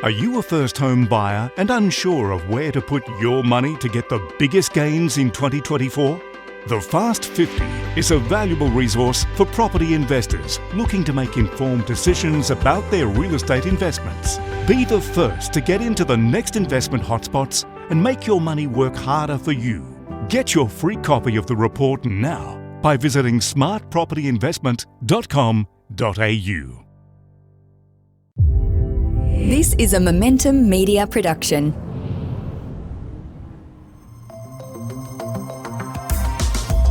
Are you a first home buyer and unsure of where to put your money to get the biggest gains in 2024? The Fast 50 is a valuable resource for property investors looking to make informed decisions about their real estate investments. Be the first to get into the next investment hotspots and make your money work harder for you. Get your free copy of the report now by visiting smartpropertyinvestment.com.au. This is a Momentum Media production.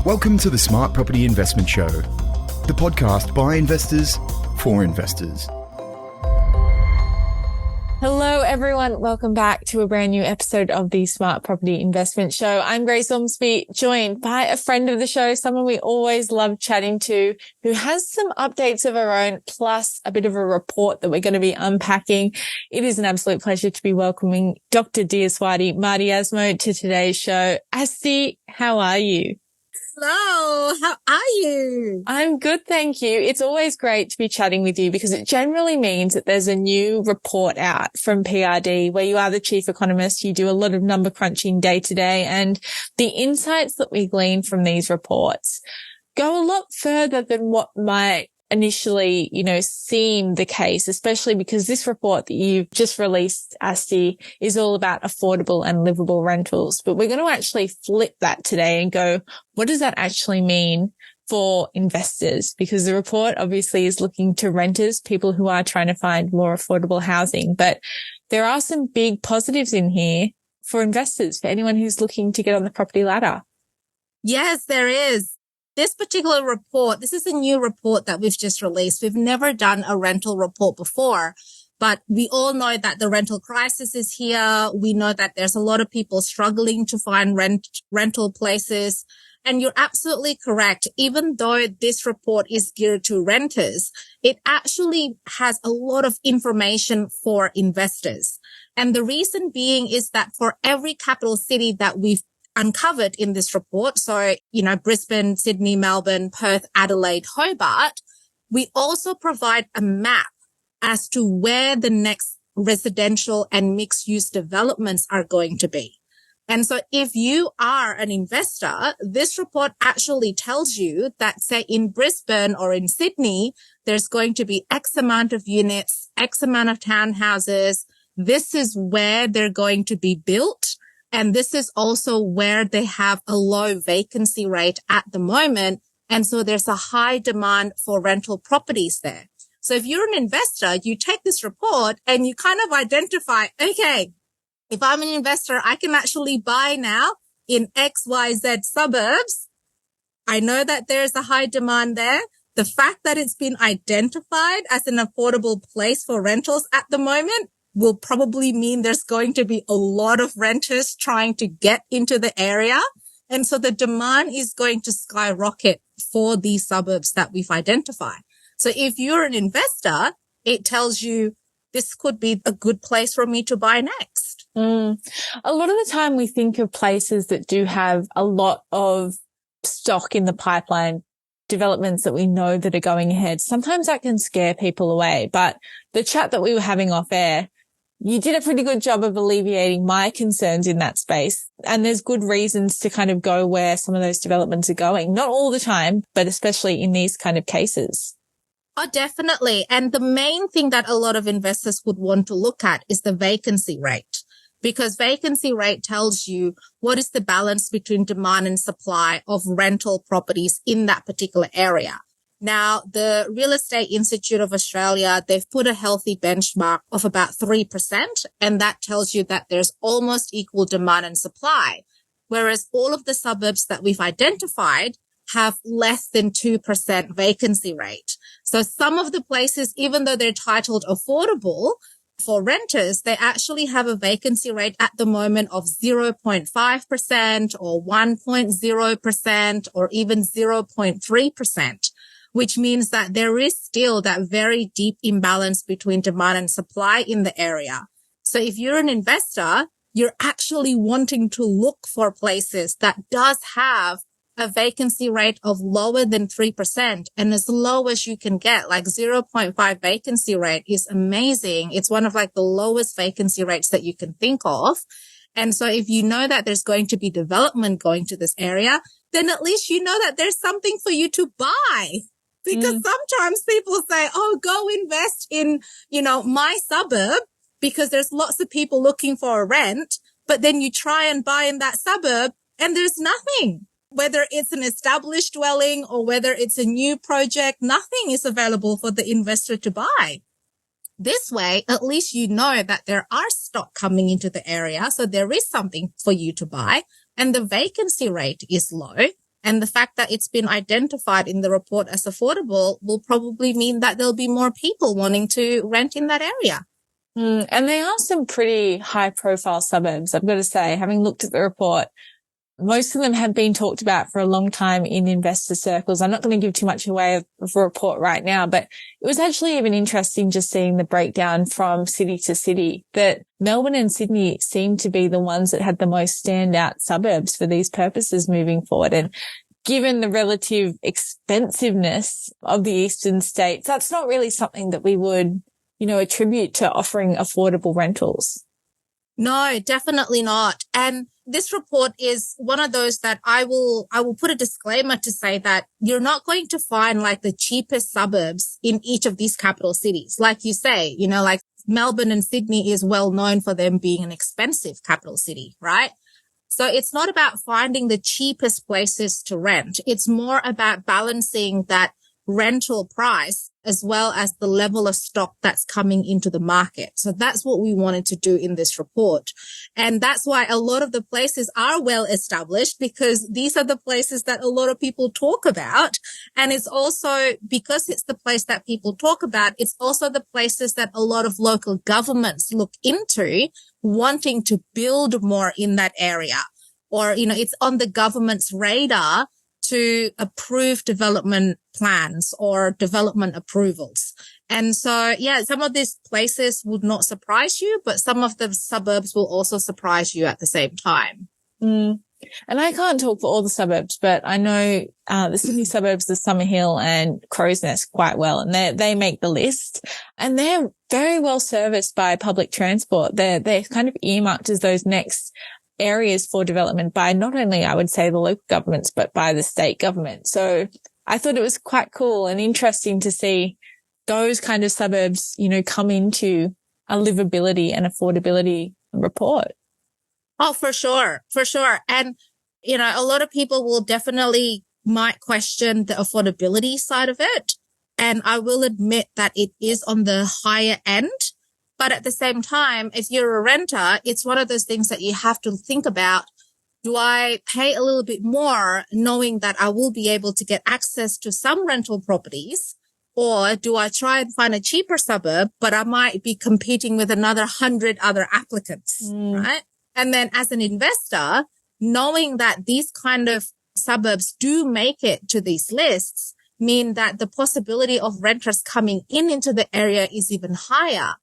Welcome to the Smart Property Investment Show, the podcast by investors for investors. Hello, everyone. Welcome back to a brand new episode of the Smart Property Investment Show. I'm Grace Ormsby, joined by a friend of the show, someone we always love chatting to, who has some updates of her own, plus a bit of a report that we're going to be unpacking. It is an absolute pleasure to be welcoming Dr. Diyaswati Mardiasmo to today's show. Asti, how are you? Hello, how are you? I'm good, thank you. It's always great to be chatting with you because it generally means that there's a new report out from PRD where you are the chief economist. You do a lot of number crunching day to day, and the insights that we glean from these reports go a lot further than what might initially, seem the case, especially because this report that you've just released, Asti, is all about affordable and livable rentals. But we're going to actually flip that today and go, what does that actually mean for investors? Because the report obviously is looking to renters, people who are trying to find more affordable housing. But there are some big positives in here for investors, for anyone who's looking to get on the property ladder. Yes, there is. This particular report, this is a new report that we've just released. We've never done a rental report before, but we all know that the rental crisis is here. We know that there's a lot of people struggling to find rental places. And you're absolutely correct. Even though this report is geared to renters, it actually has a lot of information for investors. And the reason being is that for every capital city that we've uncovered in this report, so, Brisbane, Sydney, Melbourne, Perth, Adelaide, Hobart, we also provide a map as to where the next residential and mixed-use developments are going to be. And so if you are an investor, this report actually tells you that, say, in Brisbane or in Sydney, there's going to be X amount of units, X amount of townhouses. This is where they're going to be built. And this is also where they have a low vacancy rate at the moment. And so there's a high demand for rental properties there. So if you're an investor, you take this report and you kind of identify, okay, if I'm an investor, I can actually buy now in XYZ suburbs. I know that there's a high demand there. The fact that it's been identified as an affordable place for rentals at the moment will probably mean there's going to be a lot of renters trying to get into the area. And so the demand is going to skyrocket for these suburbs that we've identified. So if you're an investor, it tells you this could be a good place for me to buy next. A lot of the time we think of places that do have a lot of stock in the pipeline, developments that we know that are going ahead. Sometimes that can scare people away. But the chat that we were having off air, you did a pretty good job of alleviating my concerns in that space. And there's good reasons to kind of go where some of those developments are going. Not all the time, but especially in these kind of cases. Oh, definitely. And the main thing that a lot of investors would want to look at is the vacancy rate, because vacancy rate tells you what is the balance between demand and supply of rental properties in that particular area. Now, the Real Estate Institute of Australia, they've put a healthy benchmark of about 3%, and that tells you that there's almost equal demand and supply, whereas all of the suburbs that we've identified have less than 2% vacancy rate. So some of the places, even though they're titled affordable for renters, they actually have a vacancy rate at the moment of 0.5% or 1.0% or even 0.3%. Which means that there is still that very deep imbalance between demand and supply in the area. So if you're an investor, you're actually wanting to look for places that does have a vacancy rate of lower than 3% and as low as you can get, like 0.5 vacancy rate is amazing. It's one of like the lowest vacancy rates that you can think of. And so if you know that there's going to be development going to this area, then at least you know that there's something for you to buy. Because sometimes people say, oh, go invest in, my suburb because there's lots of people looking for a rent. But then you try and buy in that suburb and there's nothing. Whether it's an established dwelling or whether it's a new project, nothing is available for the investor to buy. This way, at least you know that there are stock coming into the area. So there is something for you to buy and the vacancy rate is low. And the fact that it's been identified in the report as affordable will probably mean that there'll be more people wanting to rent in that area. And there are some pretty high profile suburbs, I've got to say, having looked at the report. Most of them have been talked about for a long time in investor circles. I'm not going to give too much away of a report right now, but it was actually even interesting just seeing the breakdown from city to city that Melbourne and Sydney seem to be the ones that had the most standout suburbs for these purposes moving forward. And given the relative expensiveness of the eastern states, that's not really something that we would, attribute to offering affordable rentals. No, definitely not. And this report is one of those that I will put a disclaimer to say that you're not going to find like the cheapest suburbs in each of these capital cities. Like you say, like Melbourne and Sydney is well known for them being an expensive capital city, right? So it's not about finding the cheapest places to rent. It's more about balancing that rental price as well as the level of stock that's coming into the market. So that's what we wanted to do in this report. And that's why a lot of the places are well established because these are the places that a lot of people talk about. And it's also because it's the place that people talk about, it's also the places that a lot of local governments look into wanting to build more in that area. Or, it's on the government's radar to approve development plans or development approvals. And so, some of these places would not surprise you, but some of the suburbs will also surprise you at the same time. And I can't talk for all the suburbs, but I know the Sydney suburbs, the Summerhill and Crow's Nest quite well, and they make the list. And they're very well serviced by public transport. They're kind of earmarked as those next areas for development by not only, I would say, the local governments, but by the state government. So I thought it was quite cool and interesting to see those kind of suburbs, come into a livability and affordability report. Oh, for sure. For sure. And, a lot of people will definitely might question the affordability side of it. And I will admit that it is on the higher end. But at the same time, if you're a renter, it's one of those things that you have to think about. Do I pay a little bit more knowing that I will be able to get access to some rental properties? Or do I try and find a cheaper suburb, but I might be competing with another 100 other applicants, right? And then as an investor, knowing that these kind of suburbs do make it to these lists mean that the possibility of renters coming into the area is even higher.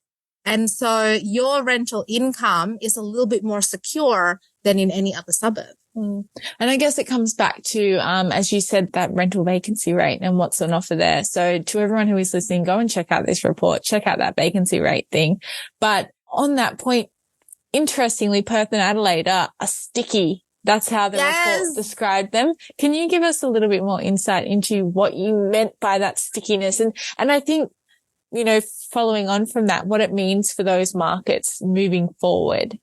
And so your rental income is a little bit more secure than in any other suburb. And I guess it comes back to, as you said, that rental vacancy rate and what's on offer there. So to everyone who is listening, go and check out this report, check out that vacancy rate thing. But on that point, interestingly, Perth and Adelaide are sticky. That's how the report described them. Can you give us a little bit more insight into what you meant by that stickiness? And I think, following on from that, what it means for those markets moving forward.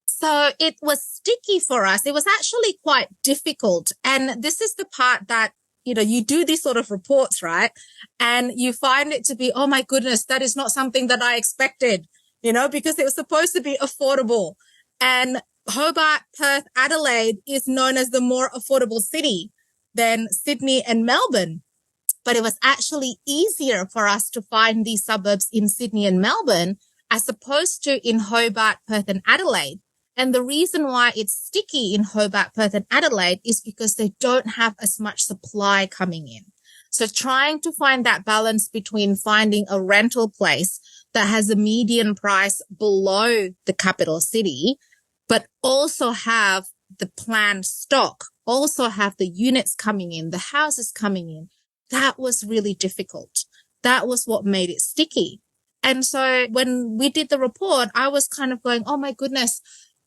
So it was sticky for us. It was actually quite difficult. And this is the part that, you do these sort of reports, right? And you find it to be, oh my goodness, that is not something that I expected, because it was supposed to be affordable. And Hobart, Perth, Adelaide is known as the more affordable city than Sydney and Melbourne. But it was actually easier for us to find these suburbs in Sydney and Melbourne as opposed to in Hobart, Perth and Adelaide. And the reason why it's sticky in Hobart, Perth and Adelaide is because they don't have as much supply coming in. So trying to find that balance between finding a rental place that has a median price below the capital city, but also have the planned stock also have the units coming in, the houses coming in. That was really difficult. That was what made it sticky. And so when we did the report, I was kind of going, oh my goodness,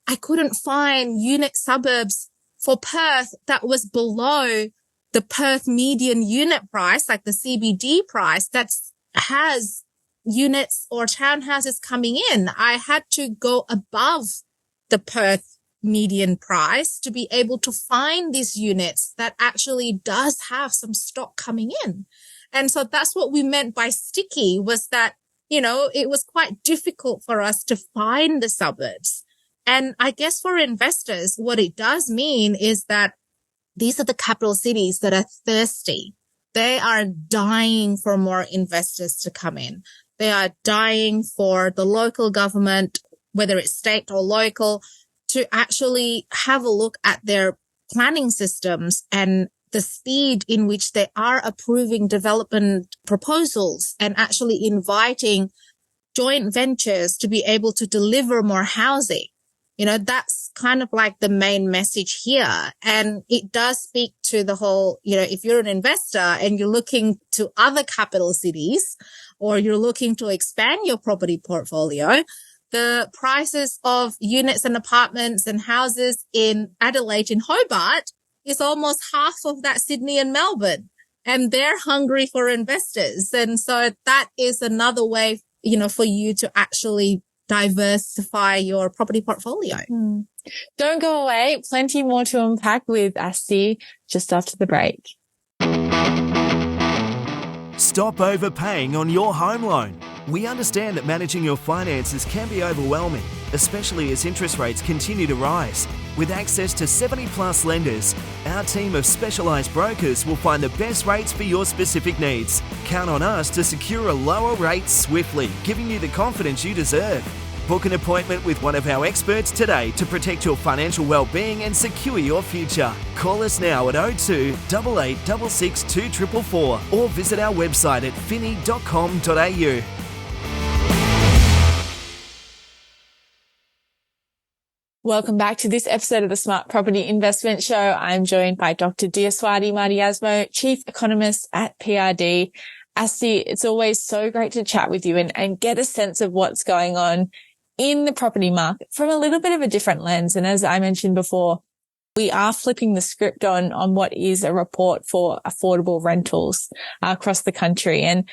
I couldn't find unit suburbs for Perth that was below the Perth median unit price, like the CBD price that has units or townhouses coming in. I had to go above the Perth median price to be able to find these units that actually does have some stock coming in. And so that's what we meant by sticky, was that, you know, it was quite difficult for us to find the suburbs. And I guess for investors, what it does mean is that these are the capital cities that are thirsty. They are dying for more investors to come in. They are dying for the local government, whether it's state or local, to actually have a look at their planning systems and the speed in which they are approving development proposals and actually inviting joint ventures to be able to deliver more housing. You know, that's kind of like the main message here. And it does speak to the whole, you know, if you're an investor and you're looking to other capital cities or you're looking to expand your property portfolio, the prices of units and apartments and houses in Adelaide and Hobart is almost half of that Sydney and Melbourne. And they're hungry for investors. And so that is another way, you know, for you to actually diversify your property portfolio. Don't go away. Plenty more to unpack with Asti just after the break. Stop overpaying on your home loan. We understand that managing your finances can be overwhelming, especially as interest rates continue to rise. With access to 70 plus lenders, our team of specialised brokers will find the best rates for your specific needs. Count on us to secure a lower rate swiftly, giving you the confidence you deserve. Book an appointment with one of our experts today to protect your financial well-being and secure your future. Call us now at 02 8866 2444 or visit our website at finny.com.au. Welcome back to this episode of the Smart Property Investment Show. I'm joined by Dr. Diyaswati Mardiasmo, Chief Economist at PRD. Asti, it's always so great to chat with you and get a sense of what's going on in the property market from a little bit of a different lens. And as I mentioned before, we are flipping the script on what is a report for affordable rentals across the country. And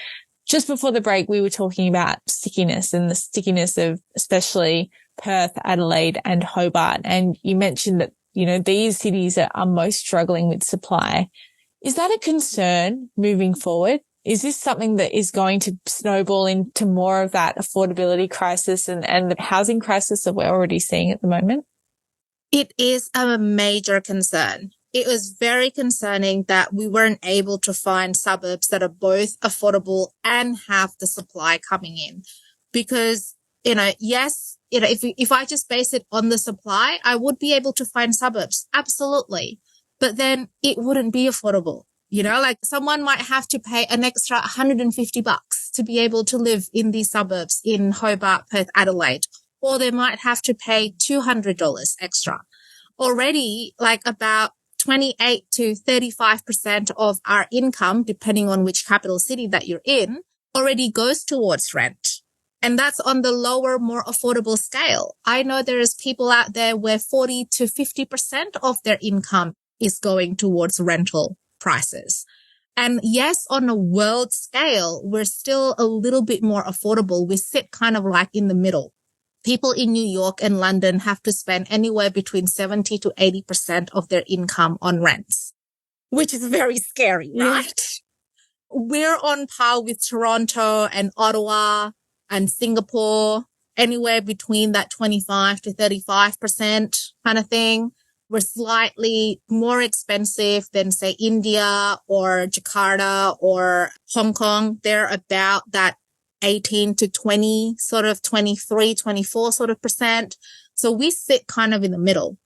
just before the break, we were talking about stickiness and the stickiness of especially Perth, Adelaide and Hobart. And you mentioned that, you know, these cities are most struggling with supply. Is that a concern moving forward? Is this something that is going to snowball into more of that affordability crisis and the housing crisis that we're already seeing at the moment? It is a major concern. It was very concerning that we weren't able to find suburbs that are both affordable and have the supply coming in. Because, you know, yes, you know, if I just base it on the supply, I would be able to find suburbs. Absolutely. But then it wouldn't be affordable. You know, like someone might have to pay an extra $150 to be able to live in these suburbs in Hobart, Perth, Adelaide, or they might have to pay $200 extra. Already, like about 28 to 35% of our income, depending on which capital city that you're in, already goes towards rent. And that's on the lower, more affordable scale. I know there's people out there where 40 to 50% of their income is going towards rental prices. And yes, on a world scale, we're still a little bit more affordable. We sit kind of like in the middle. People in New York and London have to spend anywhere between 70 to 80% of their income on rents, which is very scary, right? We're on par with Toronto and Ottawa and Singapore, anywhere between that 25 to 35% kind of thing. We're slightly more expensive than, say, India or Jakarta or Hong Kong. They're about that 18 to 20, sort of 23, 24 sort of percent. So we sit kind of in the middle.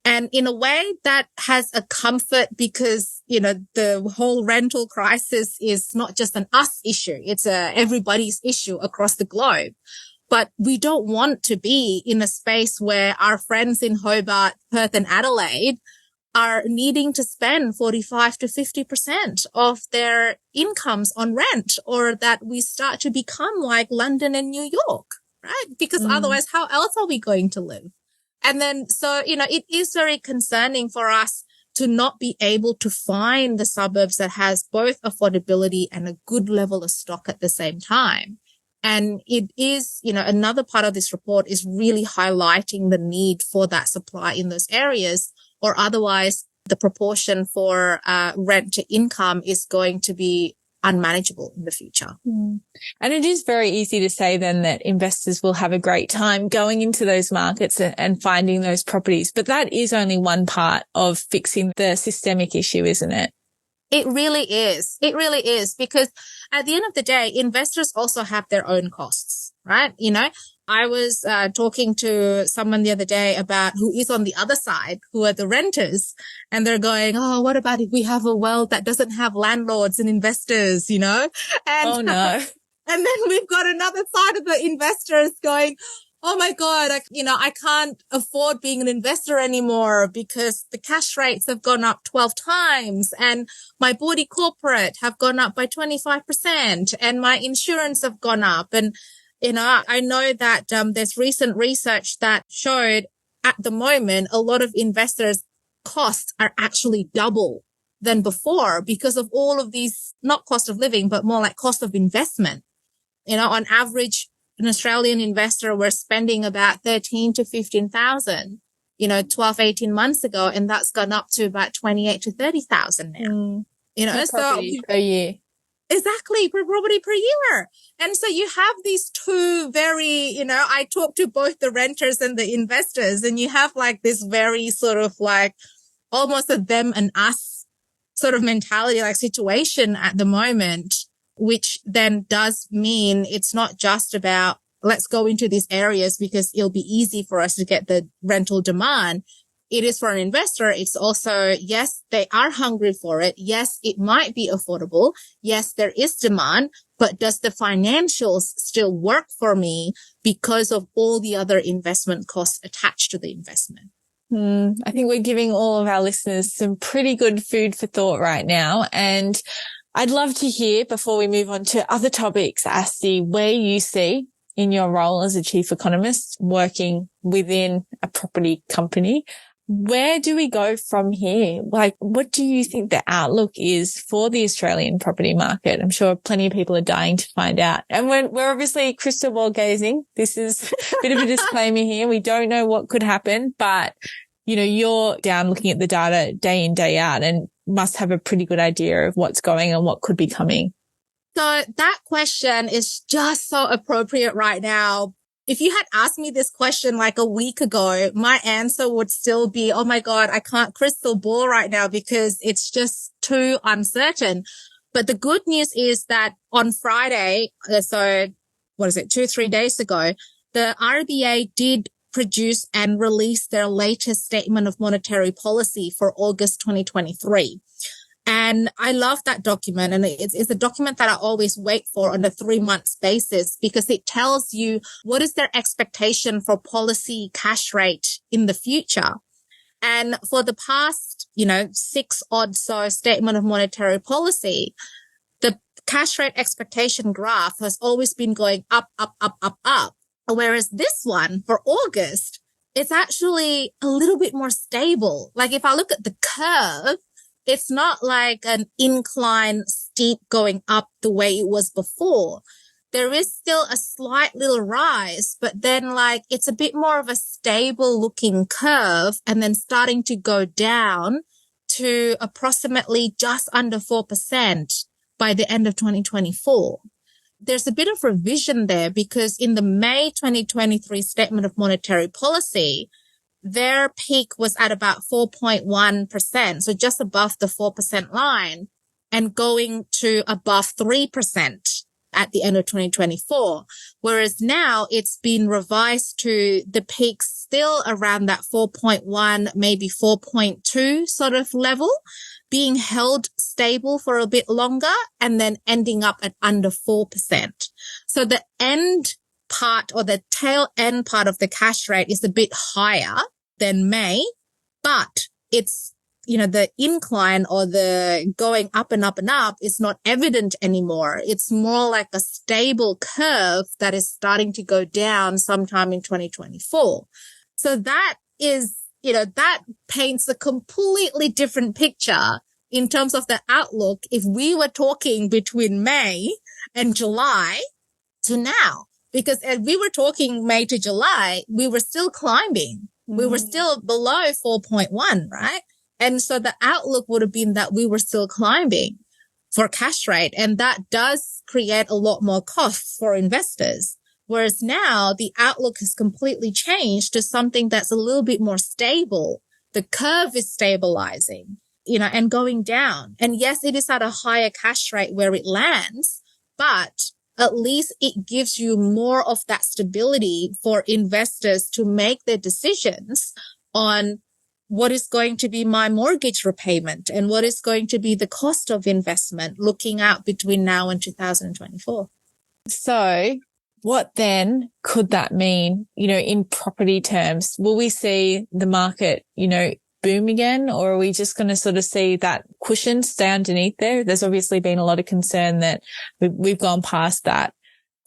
And in a way that has a comfort because, you know, the whole rental crisis is not just an us issue. It's everybody's issue across the globe. But we don't want to be in a space where our friends in Hobart, Perth and Adelaide are needing to spend 45 to 50% of their incomes on rent, or that we start to become like London and New York, right? Because otherwise, how else are we going to live? And then, so, it is very concerning for us to not be able to find the suburbs that has both affordability and a good level of stock at the same time. And it is, another part of this report is really highlighting the need for that supply in those areas, or otherwise the proportion for rent to income is going to be unmanageable in the future. And it is very easy to say then that investors will have a great time going into those markets and finding those properties. But that is only one part of fixing the systemic issue, isn't it? It really is. It really is, because at the end of the day, investors also have their own costs, right? I was talking to someone the other day about who is on the other side, who are the renters, and they're going, oh, what about if we have a world that doesn't have landlords and investors, And, oh, no. And then we've got another side of the investors going, oh my God, I can't afford being an investor anymore because the cash rates have gone up 12 times and my body corporate have gone up by 25% and my insurance have gone up. And, I know that there's recent research that showed at the moment, a lot of investors' costs are actually double than before because of all of these, not cost of living, but more like cost of investment. On average, an Australian investor was spending about 13 to 15,000, 12, 18 months ago. And that's gone up to about 28 to 30,000 now, so per year. Exactly, per property per year. And so you have these two very, I talk to both the renters and the investors, and you have like this very sort of like almost a them and us sort of mentality, like situation at the moment, which then does mean it's not just about let's go into these areas because it'll be easy for us to get the rental demand. It is for an investor. It's also, yes, they are hungry for it. Yes, it might be affordable. Yes, there is demand, but does the financials still work for me because of all the other investment costs attached to the investment? I think we're giving all of our listeners some pretty good food for thought right now. And I'd love to hear, before we move on to other topics, Asti, where you see in your role as a chief economist working within a property company, where do we go from here? Like, what do you think the outlook is for the Australian property market? I'm sure plenty of people are dying to find out. And we're obviously crystal ball gazing. This is a bit of a disclaimer here. We don't know what could happen, but, you're down looking at the data day in, day out and must have a pretty good idea of what's going and what could be coming. So that question is just so appropriate right now. If you had asked me this question like a week ago, my answer would still be, oh my God, I can't crystal ball right now because it's just too uncertain. But the good news is that on Friday, so 2-3 days ago, the RBA did produce and release their latest statement of monetary policy for August 2023. And I love that document. And it's a document that I always wait for on a 3-month basis because it tells you what is their expectation for policy cash rate in the future. And for the past, 6 odd so statement of monetary policy, the cash rate expectation graph has always been going up, up, up, up, up. Whereas this one for August, it's actually a little bit more stable. Like if I look at the curve, it's not like an incline steep going up the way it was before. There is still a slight little rise, but then like it's a bit more of a stable looking curve and then starting to go down to approximately just under 4% by the end of 2024. There's a bit of revision there because in the May 2023 Statement of Monetary Policy, their peak was at about 4.1%, so just above the 4% line, and going to above 3% at the end of 2024. Whereas now it's been revised to the peak still around that 4.1, maybe 4.2 sort of level, being held stable for a bit longer and then ending up at under 4%. So the end part or the tail end part of the cash rate is a bit higher than May, but it's, the incline or the going up and up and up is not evident anymore. It's more like a stable curve that is starting to go down sometime in 2024. So that is, that paints a completely different picture in terms of the outlook if we were talking between May and July to now. Because as we were talking May to July, we were still climbing. We were still below 4.1, right? And so the outlook would have been that we were still climbing for cash rate. And that does create a lot more costs for investors. Whereas now the outlook has completely changed to something that's a little bit more stable. The curve is stabilizing, and going down. And yes, it is at a higher cash rate where it lands, but at least it gives you more of that stability for investors to make their decisions on what is going to be my mortgage repayment and what is going to be the cost of investment looking out between now and 2024. So what then could that mean, in property terms? Will we see the market, boom again, or are we just going to sort of see that cushion stay underneath there? There's obviously been a lot of concern that we've gone past that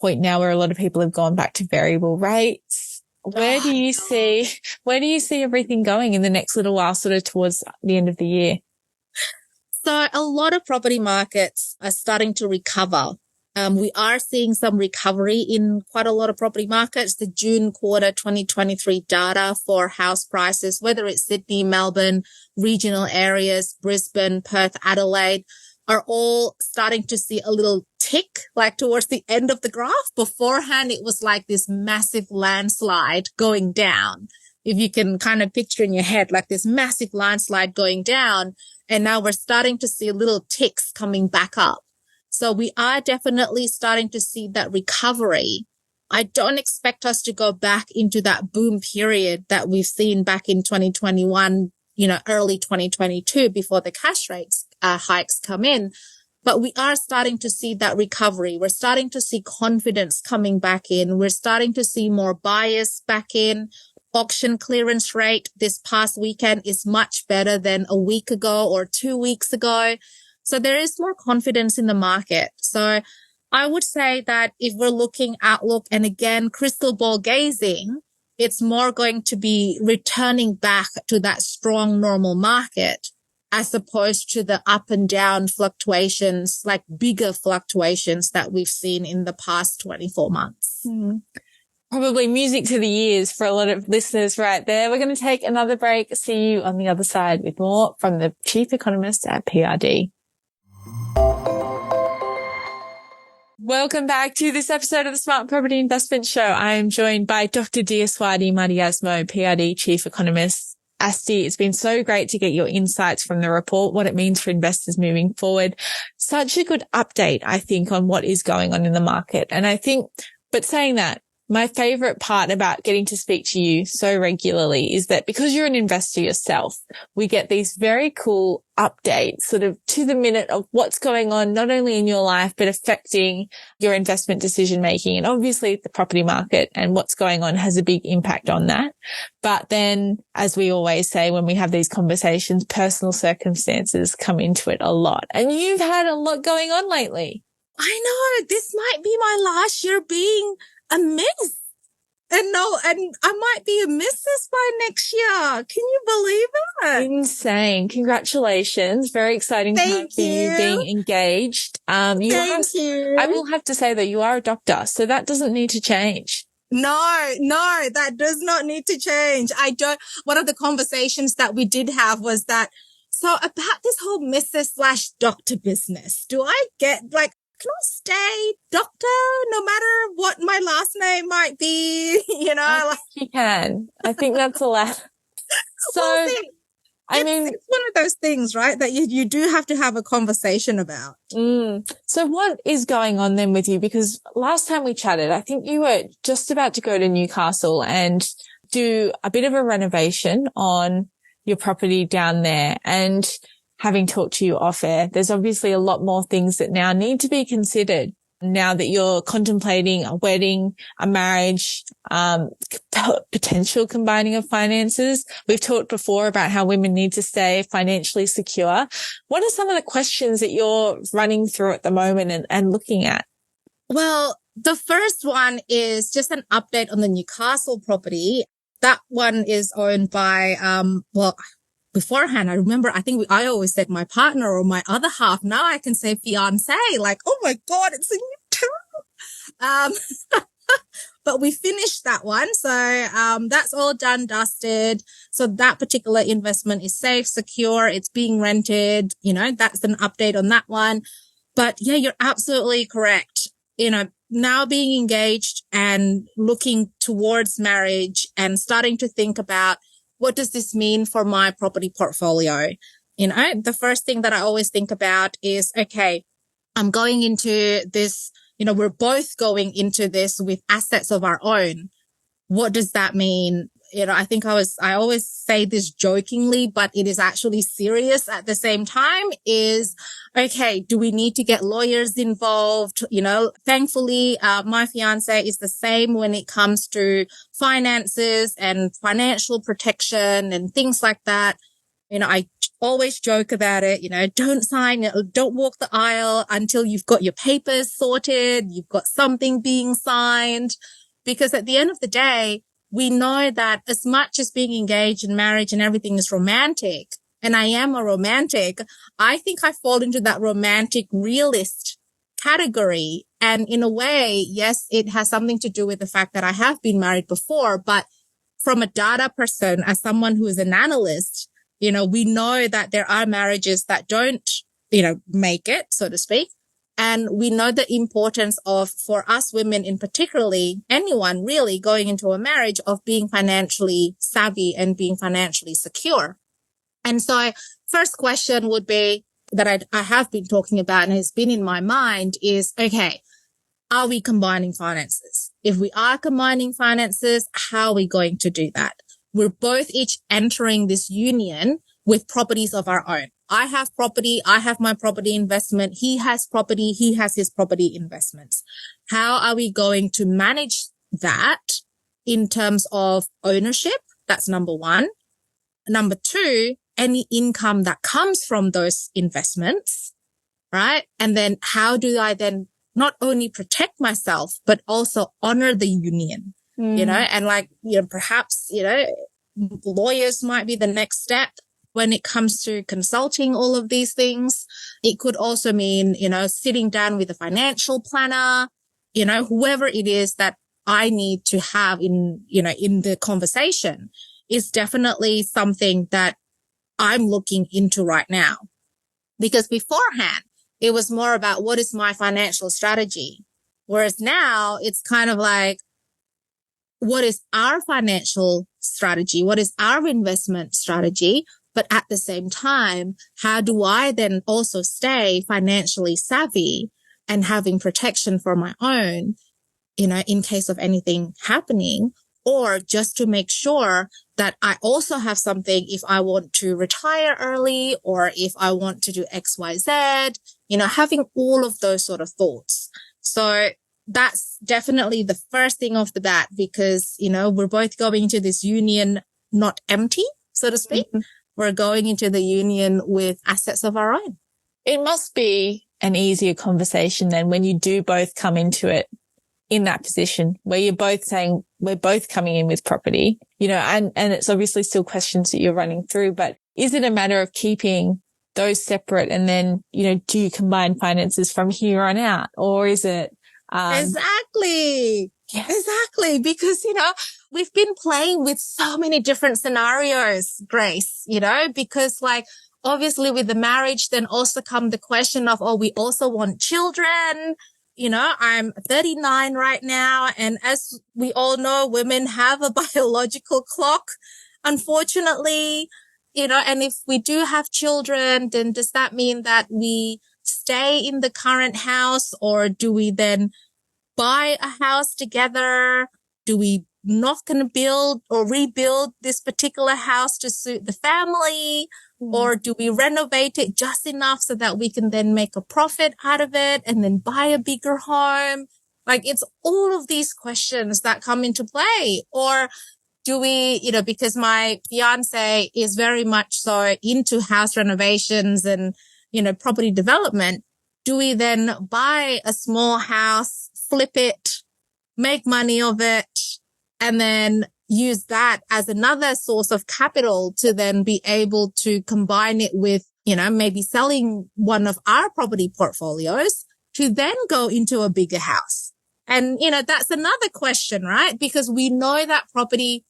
point now where a lot of people have gone back to variable rates. Where do you see everything going in the next little while, sort of towards the end of the year? So a lot of property markets are starting to recover. We are seeing some recovery in quite a lot of property markets. The June quarter 2023 data for house prices, whether it's Sydney, Melbourne, regional areas, Brisbane, Perth, Adelaide, are all starting to see a little tick, like towards the end of the graph. Beforehand, it was like this massive landslide going down. If you can kind of picture in your head, like this massive landslide going down. And now we're starting to see little ticks coming back up. So we are definitely starting to see that recovery. I don't expect us to go back into that boom period that we've seen back in 2021, early 2022 before the cash rates hikes come in. But we are starting to see that recovery. We're starting to see confidence coming back in. We're starting to see more buyers back in. Auction clearance rate this past weekend is much better than a week ago or 2 weeks ago. So there is more confidence in the market. So I would say that if we're looking outlook and again, crystal ball gazing, it's more going to be returning back to that strong normal market as opposed to the up and down fluctuations, like bigger fluctuations that we've seen in the past 24 months. Probably music to the ears for a lot of listeners right there. We're going to take another break. See you on the other side with more from the Chief Economist at PRD. Welcome back to this episode of the Smart Property Investment Show. I am joined by Dr. Diaswati Mardiasmo, PRD Chief Economist. Asti, it's been so great to get your insights from the report, what it means for investors moving forward. Such a good update, I think, on what is going on in the market. And I think, but saying that, my favorite part about getting to speak to you so regularly is that because you're an investor yourself, we get these very cool updates sort of to the minute of what's going on, not only in your life, but affecting your investment decision making. And obviously the property market and what's going on has a big impact on that. But then, as we always say, when we have these conversations, personal circumstances come into it a lot. And you've had a lot going on lately. I know this might be my last year being a miss. And I might be a missus by next year. Can you believe it? Insane. Congratulations. Very exciting time for you being engaged. Thank you. I will have to say that you are a doctor, so that doesn't need to change. No, that does not need to change. One of the conversations that we did have was that, so about this whole Mrs./doctor business, do I get can I stay doctor no matter what my last name might be? I think you can. I think that's allowed. So, it's one of those things, right, that you do have to have a conversation about. So what is going on then with you? Because last time we chatted, I think you were just about to go to Newcastle and do a bit of a renovation on your property down there. And having talked to you off air, there's obviously a lot more things that now need to be considered now that you're contemplating a wedding, a marriage, potential combining of finances? We've talked before about how women need to stay financially secure. What are some of the questions that you're running through at the moment and looking at? Well, the first one is just an update on the Newcastle property. That one is owned by, beforehand, I remember, I always said my partner or my other half. Now I can say fiance, like, oh my God, it's a new term. But we finished that one. So, that's all done, dusted. So that particular investment is safe, secure. It's being rented. That's an update on that one. But yeah, you're absolutely correct. Now being engaged and looking towards marriage and starting to think about what does this mean for my property portfolio? The first thing that I always think about is, okay, I'm going into this, we're both going into this with assets of our own. What does that mean? I always say this jokingly, but it is actually serious at the same time is, okay, do we need to get lawyers involved? Thankfully, my fiance is the same when it comes to finances and financial protection and things like that. I always joke about it, don't walk the aisle until you've got your papers sorted, you've got something being signed, because at the end of the day, we know that as much as being engaged in marriage and everything is romantic, and I am a romantic, I think I fall into that romantic realist category. And in a way, yes, it has something to do with the fact that I have been married before, but from a data person, as someone who is an analyst, we know that there are marriages that don't, make it, so to speak. And we know the importance of, for us women in particularly, anyone really going into a marriage, of being financially savvy and being financially secure. And so first question would be that I have been talking about and has been in my mind is, okay, are we combining finances? If we are combining finances, how are we going to do that? We're both each entering this union with properties of our own. I have property. I have my property investment. He has property. He has his property investments. How are we going to manage that in terms of ownership? That's number one. Number two, any income that comes from those investments, right? And then how do I then not only protect myself, but also honor the union, and perhaps, lawyers might be the next step when it comes to consulting all of these things. It could also mean, sitting down with a financial planner, whoever it is that I need to have in the conversation is definitely something that I'm looking into right now. Because beforehand, it was more about what is my financial strategy? Whereas now it's kind of like, what is our financial strategy? What is our investment strategy? But at the same time, how do I then also stay financially savvy and having protection for my own, in case of anything happening, or just to make sure that I also have something if I want to retire early or if I want to do X, Y, Z, having all of those sort of thoughts. So that's definitely the first thing off the bat because, we're both going into this union not empty, so to speak. Mm-hmm. We're going into the union with assets of our own. It must be an easier conversation then when you do both come into it in that position where you're both saying we're both coming in with property, and it's obviously still questions that you're running through, but is it a matter of keeping those separate and then, do you combine finances from here on out, or is it? Exactly. Yes. Exactly. Because, we've been playing with so many different scenarios, Grace, because obviously with the marriage, then also come the question of, we also want children. I'm 39 right now. And as we all know, women have a biological clock, unfortunately, and if we do have children, then does that mean that we stay in the current house or do we then buy a house together? Do we not going to build or rebuild this particular house to suit the family? Or do we renovate it just enough so that we can then make a profit out of it and then buy a bigger home? Like, it's all of these questions that come into play. Or do we, because my fiance is very much so into house renovations and, property development, do we then buy a small house, flip it, make money of it, and then use that as another source of capital to then be able to combine it with, maybe selling one of our property portfolios to then go into a bigger house? And, that's another question, right? Because we know that property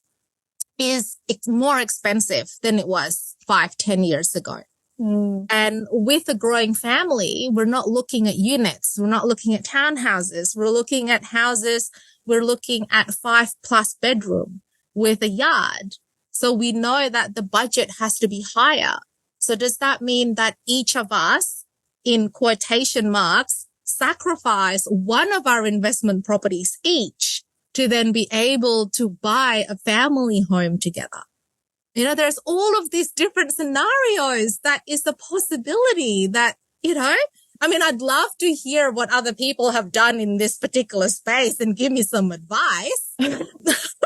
is more expensive than it was 5-10 years ago. And with a growing family, we're not looking at units. We're not looking at townhouses. We're looking at houses. We're looking at 5+ bedroom with a yard. So we know that the budget has to be higher. So does that mean that each of us, in quotation marks, sacrifice one of our investment properties each to then be able to buy a family home together? There's all of these different scenarios that is a possibility that, I'd love to hear what other people have done in this particular space and give me some advice.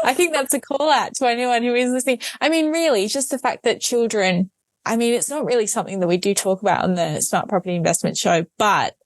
I think that's a call out to anyone who is listening. Really, just the fact that children, it's not really something that we do talk about on the Smart Property Investment Show, but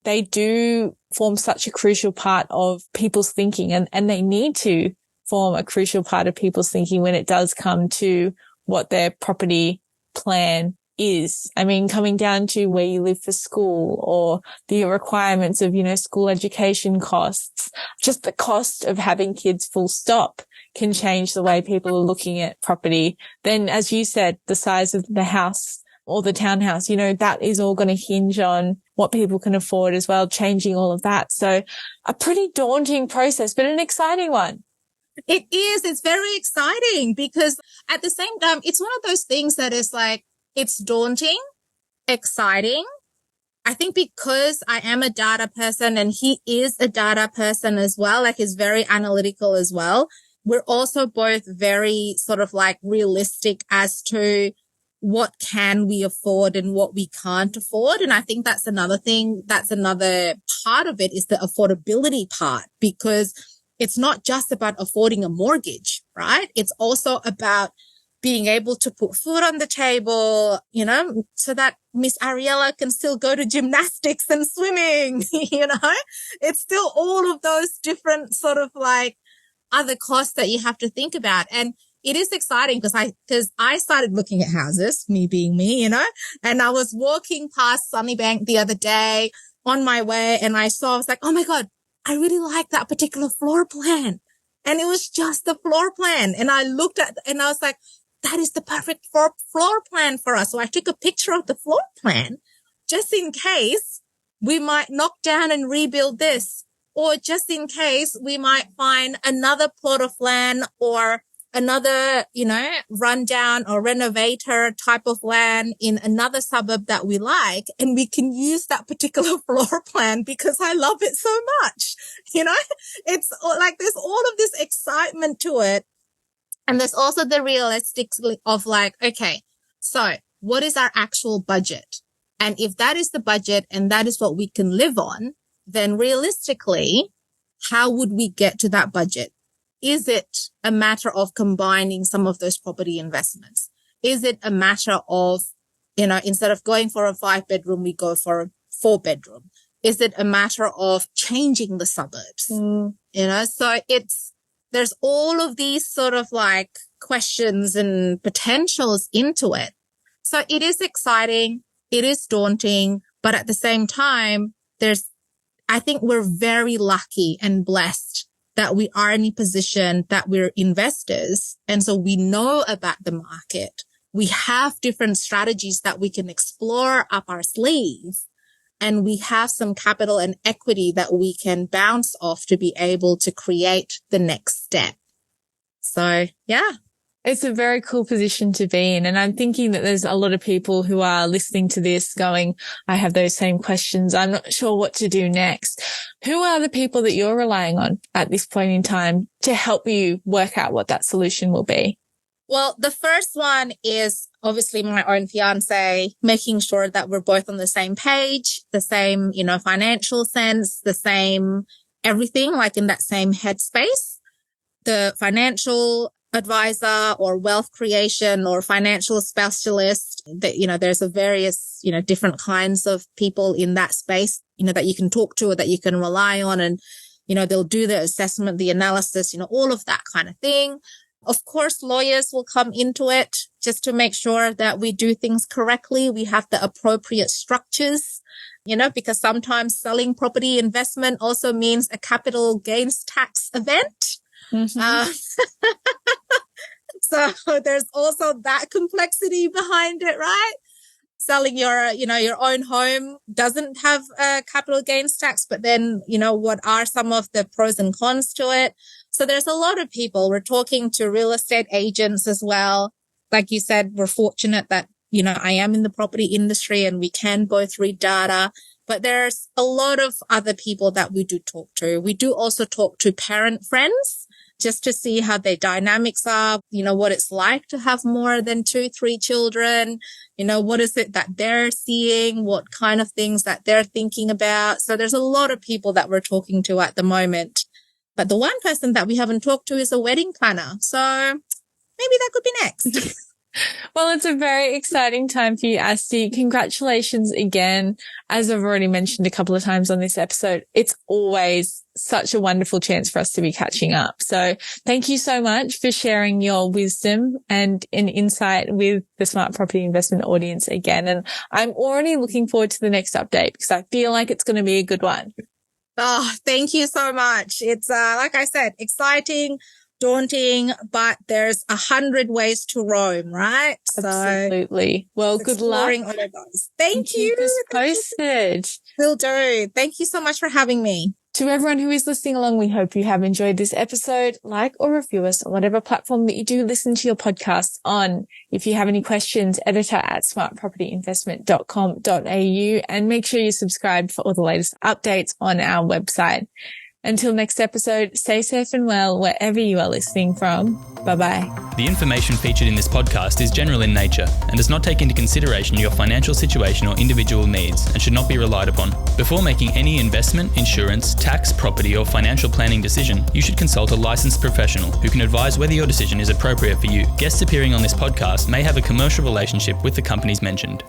they do form such a crucial part of people's thinking, and they need to form a crucial part of people's thinking when it does come to what their property plan is. Coming down to where you live for school or the requirements of, school education costs, just the cost of having kids full stop can change the way people are looking at property. Then, as you said, the size of the house or the townhouse, that is all going to hinge on what people can afford as well, changing all of that. So a pretty daunting process, but an exciting one. It is. It's very exciting because at the same time, it's one of those things that is like, it's daunting, exciting. I think because I am a data person and he is a data person as well, like he's very analytical as well. We're also both very sort of like realistic as to what can we afford and what we can't afford. And I think that's another thing. That's another part of it is the affordability part, because it's not just about affording a mortgage, right? It's also about being able to put food on the table, so that Miss Ariella can still go to gymnastics and swimming, It's still all of those different sort of like other costs that you have to think about. And it is exciting because I started looking at houses, me being me, and I was walking past Sunnybank the other day on my way and I was like, oh my God, I really like that particular floor plan. And it was just the floor plan. And I looked at, and I was like, that is the perfect floor plan for us. So I took a picture of the floor plan just in case we might knock down and rebuild this, or just in case we might find another plot of land or another, rundown or renovator type of land in another suburb that we like. And we can use that particular floor plan because I love it so much. It's like there's all of this excitement to it. And there's also the realistics of like, okay, so what is our actual budget? And if that is the budget and that is what we can live on, then realistically, how would we get to that budget? Is it a matter of combining some of those property investments? Is it a matter of, instead of going for a 5-bedroom, we go for a 4-bedroom? Is it a matter of changing the suburbs? So there's all of these sort of like questions and potentials into it. So it is exciting. It is daunting, but at the same time, I think we're very lucky and blessed that we are in a position that we're investors. And so we know about the market. We have different strategies that we can explore up our sleeve. And we have some capital and equity that we can bounce off to be able to create the next step. So yeah, It's a very cool position to be in. And I'm thinking that there's a lot of people who are listening to this going, I have those same questions. I'm not sure what to do next. Who are the people that you're relying on at this point in time to help you work out what that solution will be? Well, the first one is obviously my own fiance, making sure that we're both on the same page, the same, financial sense, the same everything, like in that same headspace. The financial advisor or wealth creation or financial specialist that, there's a various, different kinds of people in that space, that you can talk to or that you can rely on. And, they'll do the assessment, the analysis, all of that kind of thing. Of course, lawyers will come into it just to make sure that we do things correctly. We have the appropriate structures, because sometimes selling property investment also means a capital gains tax event. Mm-hmm. So there's also that complexity behind it, right? Selling your own home doesn't have a capital gains tax, but then, what are some of the pros and cons to it? So there's a lot of people. We're talking to real estate agents as well. Like you said, we're fortunate that, I am in the property industry and we can both read data, but there's a lot of other people that we do talk to. We do also talk to parent friends just to see how their dynamics are, what it's like to have more than 2-3 children, what is it that they're seeing, what kind of things that they're thinking about. So there's a lot of people that we're talking to at the moment. But the one person that we haven't talked to is a wedding planner. So maybe that could be next. Well, it's a very exciting time for you, Asti. Congratulations again. As I've already mentioned a couple of times on this episode, it's always such a wonderful chance for us to be catching up. So thank you so much for sharing your wisdom and an insight with the Smart Property Investment audience again. And I'm already looking forward to the next update because I feel like it's going to be a good one. Oh, thank you so much. It's, like I said, exciting, daunting, but there's 100 ways to roam, right? Absolutely. Well, good luck. All of those. Thank you. Keep us posted. Will do. Thank you so much for having me. To everyone who is listening along, we hope you have enjoyed this episode. Like or review us on whatever platform that you do listen to your podcasts on. If you have any questions, editor@smartpropertyinvestment.com.au, and make sure you're subscribed for all the latest updates on our website. Until next episode, stay safe and well wherever you are listening from. Bye-bye. The information featured in this podcast is general in nature and does not take into consideration your financial situation or individual needs and should not be relied upon. Before making any investment, insurance, tax, property or financial planning decision, you should consult a licensed professional who can advise whether your decision is appropriate for you. Guests appearing on this podcast may have a commercial relationship with the companies mentioned.